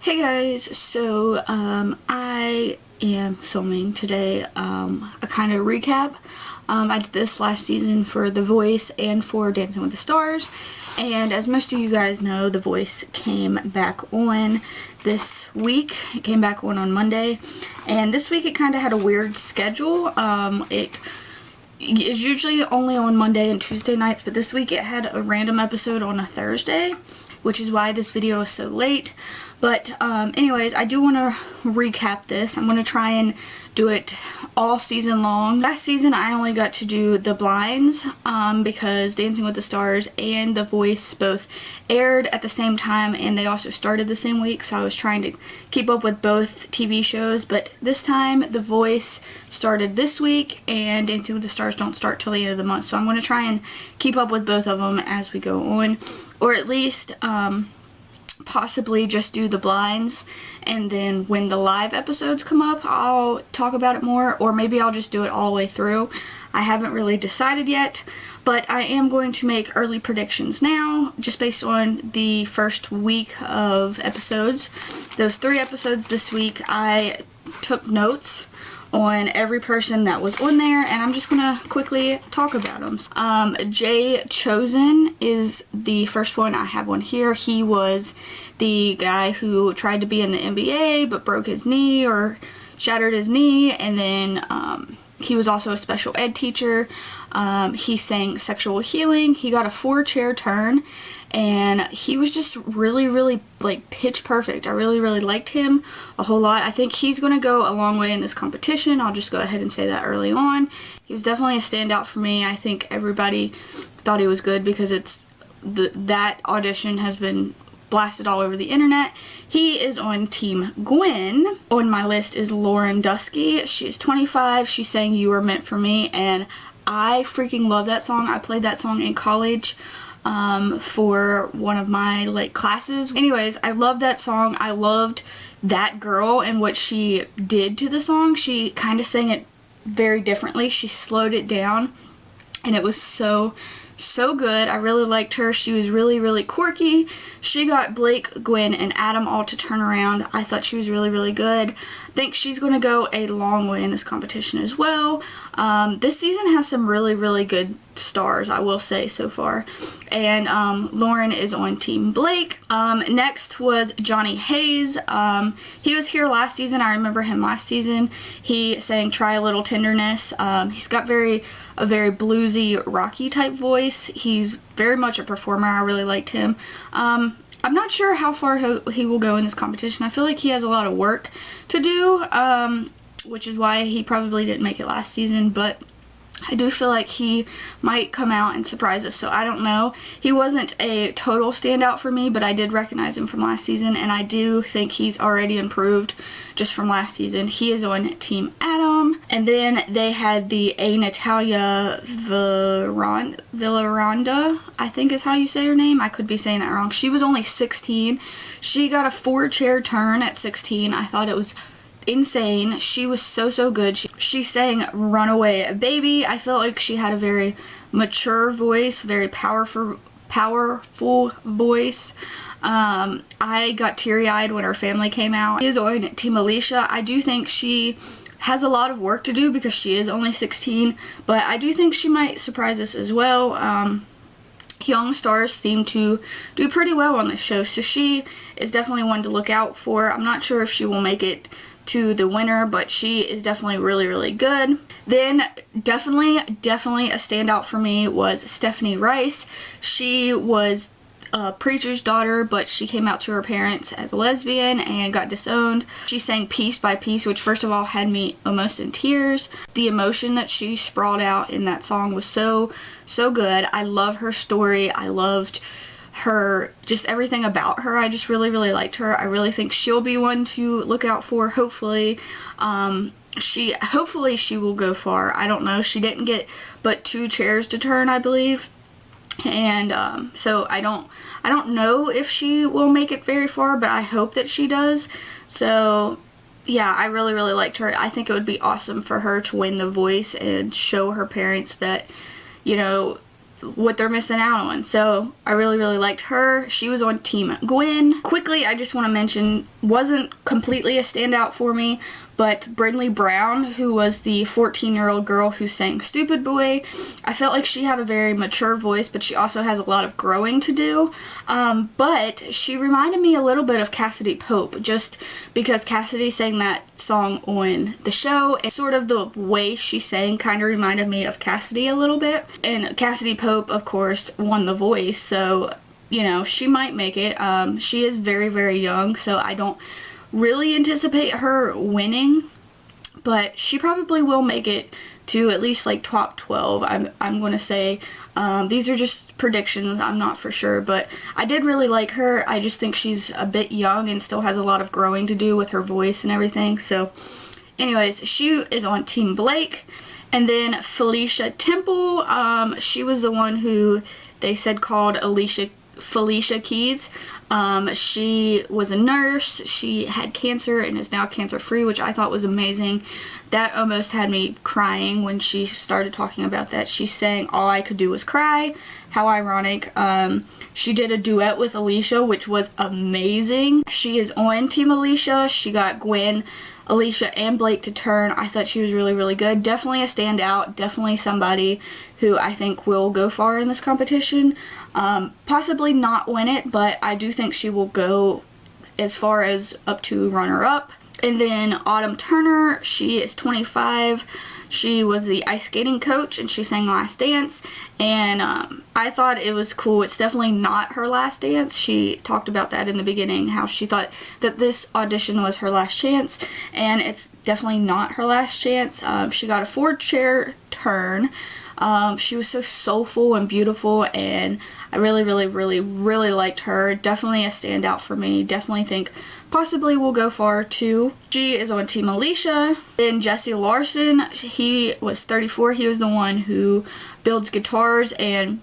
Hey guys, so I am filming today a kind of recap. I did this last season for The Voice and for Dancing with the Stars, and as most of you guys know, The Voice came back on this week. It came back on Monday, and this week it kind of had a weird schedule. It is usually only on Monday and Tuesday nights, but this week it had a random episode on a Thursday, which is why this video is so late. But anyways, I do want to recap this. I'm going to try and do it all season long. Last season I only got to do the blinds because Dancing with the Stars and The Voice both aired at the same time, and they also started the same week, so I was trying to keep up with both TV shows. But this time The Voice started this week and Dancing with the Stars don't start till the end of the month, so I'm going to try and keep up with both of them as we go on, or at least possibly just do the blinds, and then when the live episodes come up I'll talk about it more, or maybe I'll just do it all the way through. I haven't really decided yet, but I am going to make early predictions now just based on the first week of episodes. Those 3 episodes this week, I took notes on every person that was on there, and I'm just gonna quickly talk about them. Jay Chosen is the first one I have on here. He was the guy who tried to be in the NBA but broke his knee or shattered his knee, and then he was also a special ed teacher. He sang Sexual Healing. He got a 4-chair turn, and he was just really like pitch perfect. I really liked him a whole lot. I think he's gonna go a long way in this competition. I'll just go ahead and say that early on. He was definitely a standout for me. I think everybody thought he was good because that audition has been blasted all over the internet. He is on Team Gwen. On my list is Lauren Dusky. She is 25. She sang You Were Meant for Me, and I freaking love that song. I played that song in college for one of my classes. Anyways, I love that song. I loved that girl and what she did to the song. She kind of sang it very differently. She slowed it down, and it was so good. I really liked her. She was really quirky. She got Blake, Gwen, and Adam all to turn around. I thought she was really good. I think she's going to go a long way in this competition as well. This season has some really good stars, I will say, so far. And Lauren is on Team Blake. Next was Johnny Hayes. He was here last season. I remember him last season. He sang Try a Little Tenderness. He's got a very bluesy, rocky type voice. He's very much a performer. I really liked him. I'm not sure how far he will go in this competition. I feel like he has a lot of work to do, which is why he probably didn't make it last season, but I do feel like he might come out and surprise us, so I don't know. He wasn't a total standout for me, but I did recognize him from last season, and I do think he's already improved just from last season. He is on Team Adam. And then they had the A. Natalia Villaranda, I think is how you say her name. I could be saying that wrong. She was only 16. She got a 4-chair turn at 16. I thought it was insane. She was so good. She sang Runaway Baby. I felt like she had a very mature voice, very powerful voice. I got teary-eyed when her family came out. She is on Team Alicia. I do think she has a lot of work to do because she is only 16, but I do think she might surprise us as well. Young stars seem to do pretty well on this show, so she is definitely one to look out for. I'm not sure if she will make it to the winner, but she is definitely really good. Then definitely a standout for me was Stephanie Rice. She was a preacher's daughter, but she came out to her parents as a lesbian and got disowned. She sang Piece by Piece, which first of all had me almost in tears. The emotion that she sprawled out in that song was so good. I love her story. I loved her, just everything about her. I just really liked her. I really think she'll be one to look out for, hopefully. Hopefully she will go far. I don't know. She didn't get but 2 chairs to turn, I believe. And so I don't know if she will make it very far, but I hope that she does. So yeah, I really liked her. I think it would be awesome for her to win The Voice and show her parents that, you know, what they're missing out on. So I really, really liked her. She was on Team Gwen. Quickly, I just want to mention, wasn't completely a standout for me, but Brynlee Brown, who was the 14-year-old girl who sang Stupid Boy, I felt like she had a very mature voice, but she also has a lot of growing to do. But she reminded me a little bit of Cassadee Pope, just because Cassadee sang that song on the show, and sort of the way she sang kind of reminded me of Cassadee a little bit. And Cassadee Pope, of course, won The Voice, so, you know, she might make it. She is very, very young, so I don't really anticipate her winning, but she probably will make it to at least like top 12. I'm going to say. These are just predictions, I'm not for sure, but I did really like her. I just think she's a bit young and still has a lot of growing to do with her voice and everything. So anyways, she is on Team Blake. And then Felicia Temple, she was the one who they said called Felicia Keys. She was a nurse, she had cancer and is now cancer-free, which I thought was amazing. That almost had me crying when she started talking about that. She sang All I Could Do Was Cry. How ironic. She did a duet with Alicia, which was amazing. She is on Team Alicia. She got Gwen, Alicia, and Blake to turn. I thought she was really, really good. Definitely a standout. Definitely somebody who I think will go far in this competition. Possibly not win it, but I do think she will go as far as up to runner-up. And then Autumn Turner, she is 25. She was the ice skating coach and she sang Last Dance, and I thought it was cool. It's definitely not her last dance. She talked about that in the beginning, how she thought that this audition was her last chance, and it's definitely not her last chance. She got a 4-chair turn. She was so soulful and beautiful, and I really, really, really, really liked her. Definitely a standout for me. Definitely think possibly will go far too. She is on Team Alicia. Then Jesse Larson, he was 34. He was the one who builds guitars, and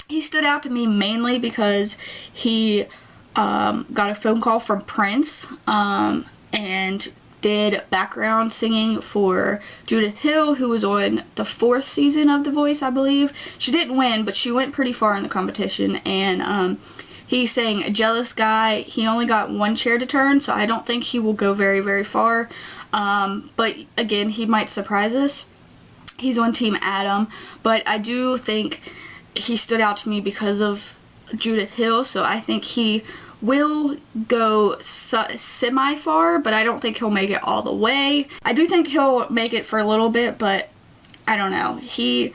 he stood out to me mainly because he got a phone call from Prince and did background singing for Judith Hill, who was on the 4th season of The Voice, I believe. She didn't win, but she went pretty far in the competition, and he sang Jealous Guy. He only got 1 chair to turn, so I don't think he will go very, very far. But again, he might surprise us. He's on Team Adam, but I do think he stood out to me because of Judith Hill, so I think he will go semi-far, but I don't think he'll make it all the way. I do think he'll make it for a little bit, but I don't know. He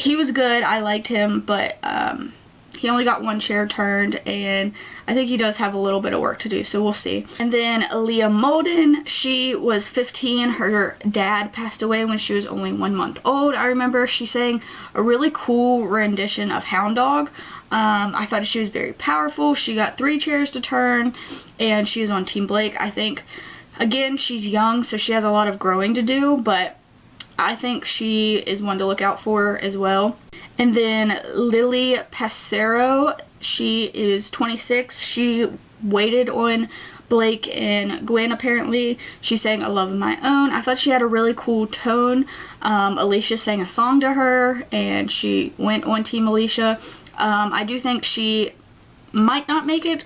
was good. I liked him, but he only got 1 chair turned, and I think he does have a little bit of work to do, so we'll see. And then Aaliyah Molden, she was 15. Her dad passed away when she was only 1 month old. I remember she sang a really cool rendition of Hound Dog. I thought she was very powerful. She got 3 chairs to turn, and she is on Team Blake. I think, again, she's young, so she has a lot of growing to do, but I think she is one to look out for as well. And then Lily Passero, she is 26. She waited on Blake and Gwen, apparently. She sang A Love of My Own. I thought she had a really cool tone. Alicia sang a song to her, and she went on Team Alicia. I do think she might not make it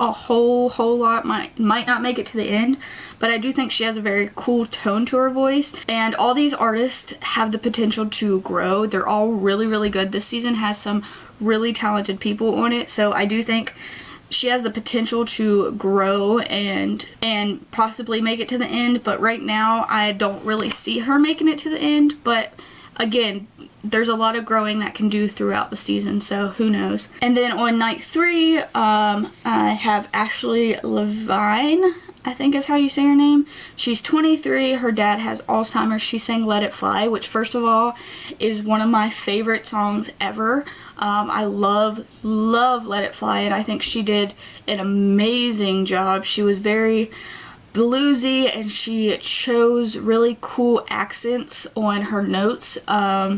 a whole lot, might not make it to the end, but I do think she has a very cool tone to her voice, and all these artists have the potential to grow. They're all really, really good. This season has some really talented people on it, so I do think she has the potential to grow and possibly make it to the end, but right now I don't really see her making it to the end, but again, there's a lot of growing that can do throughout the season, so who knows. And then on night 3, I have Ashley Levine, I think is how you say her name. She's 23. Her dad has Alzheimer's. She sang Let It Fly, which, first of all, is one of my favorite songs ever. I love Let It Fly, and I think she did an amazing job. She was very bluesy, and she chose really cool accents on her notes.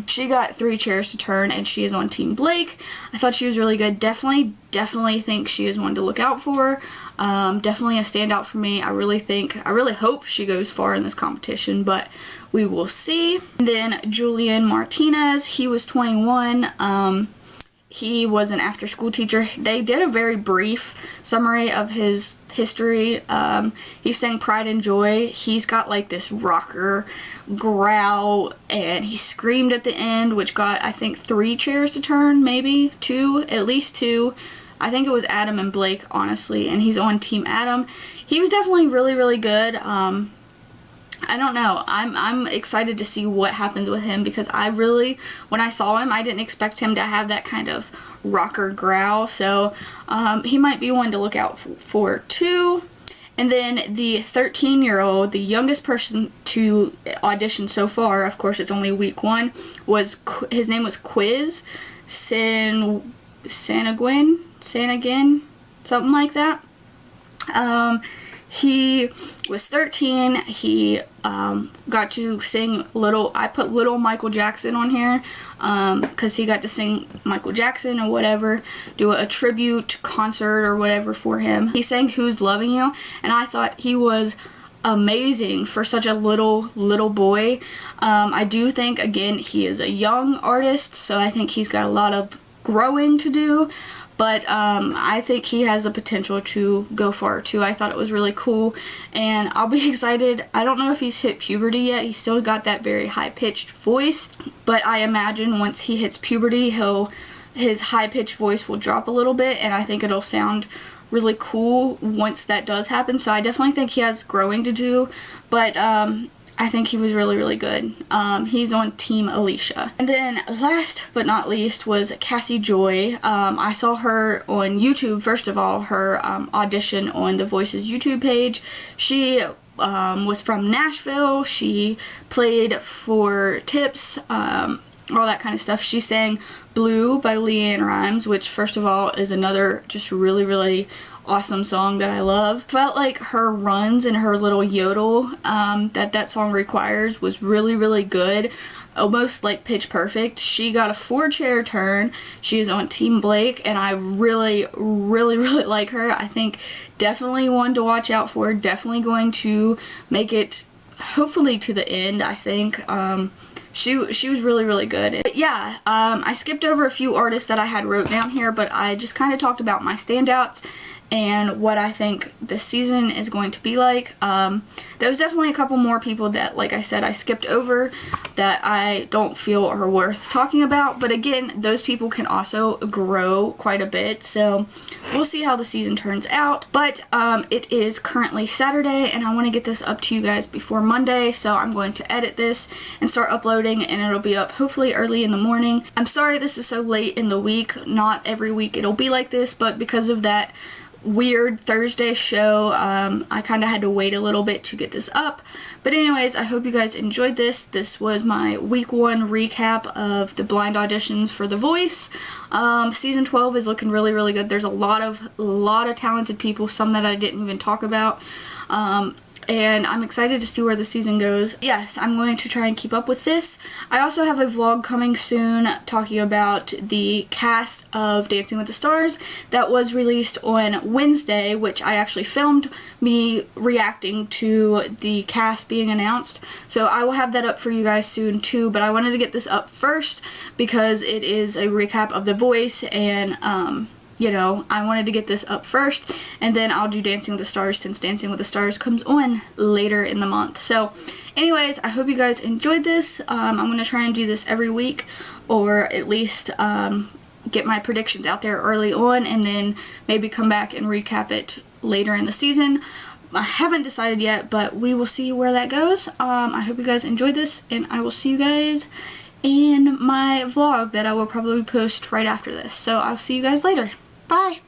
She got 3 chairs to turn, and she is on Team Blake. I thought she was really good. Definitely think she is one to look out for. Definitely a standout for me. I really hope she goes far in this competition, but we will see. And then Julian Martinez, he was 21. he was an after-school teacher. They did a very brief summary of his history. He sang Pride and Joy. He's got like this rocker growl, and he screamed at the end, which got, I think, 3 chairs to turn, maybe 2, at least 2. I think it was Adam and Blake, honestly, and he's on Team Adam. He was definitely really, really good. I don't know. I'm excited to see what happens with him, because I really, when I saw him, I didn't expect him to have that kind of rocker growl. So he might be one to look out for too. And then the 13-year-old, the youngest person to audition so far, of course it's only week 1, his name was Quiz Sanagin, something like that. He was 13. He got to sing I put little Michael Jackson on here because he got to sing Michael Jackson or whatever, do a tribute concert or whatever for him. He sang Who's Loving You, and I thought he was amazing for such a little boy. I do think, again, he is a young artist, so I think he's got a lot of growing to do. But I think he has the potential to go far too. I thought it was really cool, and I'll be excited. I don't know if he's hit puberty yet. He's still got that very high-pitched voice, but I imagine once he hits puberty, his high-pitched voice will drop a little bit, and I think it'll sound really cool once that does happen. So I definitely think he has growing to do, but I think he was really, really good. He's on Team Alicia. And then last but not least was Cassie Joy. I saw her on YouTube, first of all, her audition on The Voice's YouTube page. She was from Nashville. She played for Tips, all that kind of stuff. She sang Blue by LeAnn Rimes, which, first of all, is another just really, really awesome song that I love. Felt like her runs and her little yodel that song requires was really, really good. Almost like pitch perfect. She got a 4-chair turn. She is on Team Blake, and I really, really, really like her. I think definitely one to watch out for. Definitely going to make it, hopefully, to the end, I think. She was really, really good. But yeah, I skipped over a few artists that I had wrote down here, but I just kind of talked about my standouts and what I think this season is going to be like. There was definitely a couple more people that, like I said, I skipped over that I don't feel are worth talking about. But again, those people can also grow quite a bit. So we'll see how the season turns out. But it is currently Saturday, and I want to get this up to you guys before Monday. So I'm going to edit this and start uploading, and it'll be up hopefully early in the morning. I'm sorry this is so late in the week. Not every week it'll be like this, but because of that weird Thursday show, I kind of had to wait a little bit to get this up. But anyways, I hope you guys enjoyed this. This was my week 1 recap of the blind auditions for The Voice. Season 12 is looking really, really good. There's a lot of talented people, some that I didn't even talk about. And I'm excited to see where the season goes. Yes, I'm going to try and keep up with this. I also have a vlog coming soon talking about the cast of Dancing with the Stars that was released on Wednesday, which I actually filmed me reacting to the cast being announced. So I will have that up for you guys soon too, but I wanted to get this up first because it is a recap of The Voice, and you know, I wanted to get this up first, and then I'll do Dancing with the Stars since Dancing with the Stars comes on later in the month. So anyways, I hope you guys enjoyed this. I'm going to try and do this every week, or at least get my predictions out there early on, and then maybe come back and recap it later in the season. I haven't decided yet, but we will see where that goes. I hope you guys enjoyed this, and I will see you guys in my vlog that I will probably post right after this. So I'll see you guys later. Bye!